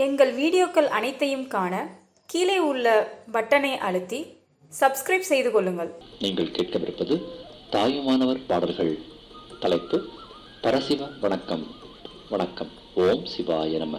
எங்கள் வீடியோக்கள் அனைத்தையும் காண கீழே உள்ள பட்டனை அழுத்தி சப்ஸ்கிரைப் செய்து கொள்ளுங்கள். நீங்கள் கேட்கவிருப்பது தாயுமானவர் பாடல்கள். தலைப்பு பரசிவ வணக்கம். வணக்கம். ஓம் சிவாய நம.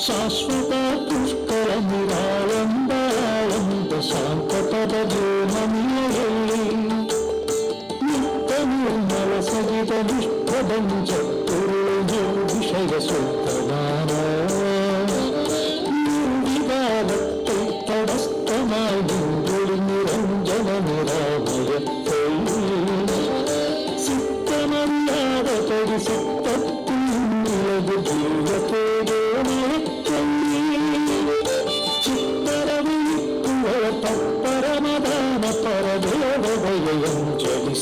ಶಾಶ್ವತ ಪುಷ್ಕರ ನಿರಾಳಂಬ ಶಾಂತಪದ ಜೀವನಿಯಲ್ಲಿ ನಿತ್ಯ ನಿರ್ಮಲ ಸಹಿತ ನಿಷ್ಠದಂಚ ತುರುಳು ವಿಷಯ ಸುತ್ತನಾನ ನಿರ್ವಿವಾದத்தை தடஸ்தமாய் நிரஞ்சன நிராமயத்தை சித்தமறியாத பரிசுத்தத்தின் நிலவு ஜீவத்தே பரமதான பரதேவயம் ஜலி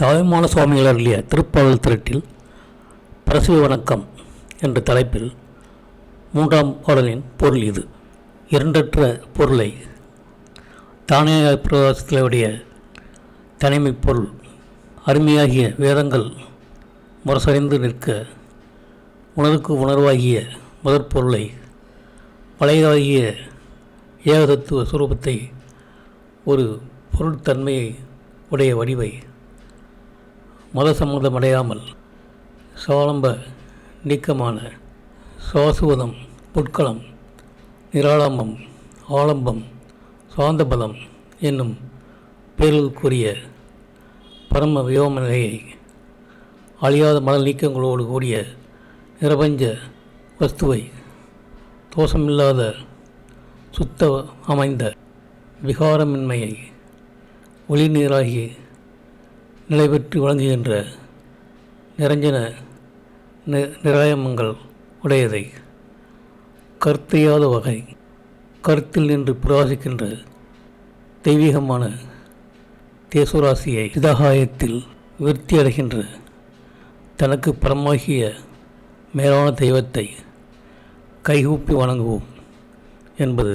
தாயுமான சுவாமிகள் அருளிய திருப்பாடல் திரட்டில் பரசிவ வணக்கம் என்ற தலைப்பில் 3ஆம் பாடலின் பொருள் இது. இரண்டற்ற பொருளை தானே பிரகாசத்திலுடைய தனிமை பொருள் அருமையாகிய வேதங்கள் முரசறிந்து நிற்க உணர்வுக்கு உணர்வாகிய முதற் பொருளை பழையதாகிய ஏகதத்துவ சுரூபத்தை ஒரு பொருள்தன்மையை உடைய வடிவை மத சம்மதமடையாமல் சாலம்ப நீக்கமான சுவாசுவதம் புட்களம் நிராளம்பம் ஆலம்பம் சாந்தபலம் என்னும் பேர்களுக்குரிய பரம வியோம நிலையை அழியாத மணல் நீக்கங்களோடு கூடிய நிரபஞ்ச வஸ்துவை தோஷமில்லாத சுத்த அமைந்த விகாரமின்மையை ஒளி நீராகி நிலை பெற்று வழங்குகின்ற நிரஞ்சன நிராயமங்கள் உடையதை கருத்தையாத வகை கருத்தில் நின்று பிரகாசிக்கின்ற தெய்வீகமான தேசுராசியை சிதாகாயத்தில் விருத்தி அடைகின்ற தனக்கு பரமாகிய மேலான தெய்வத்தை கைகூப்பி வணங்குவோம் என்பது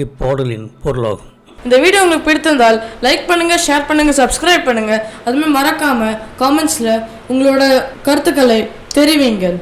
இப்பாடலின் பொருளாகும். இந்த வீடியோ உங்களுக்கு பிடித்திருந்தால் லைக் பண்ணுங்கள், ஷேர் பண்ணுங்கள், சப்ஸ்கிரைப் பண்ணுங்கள். அதுமாதிரி மறக்காமல் காமெண்ட்ஸில் உங்களோட கருத்துக்களை தெரிவிங்கள்.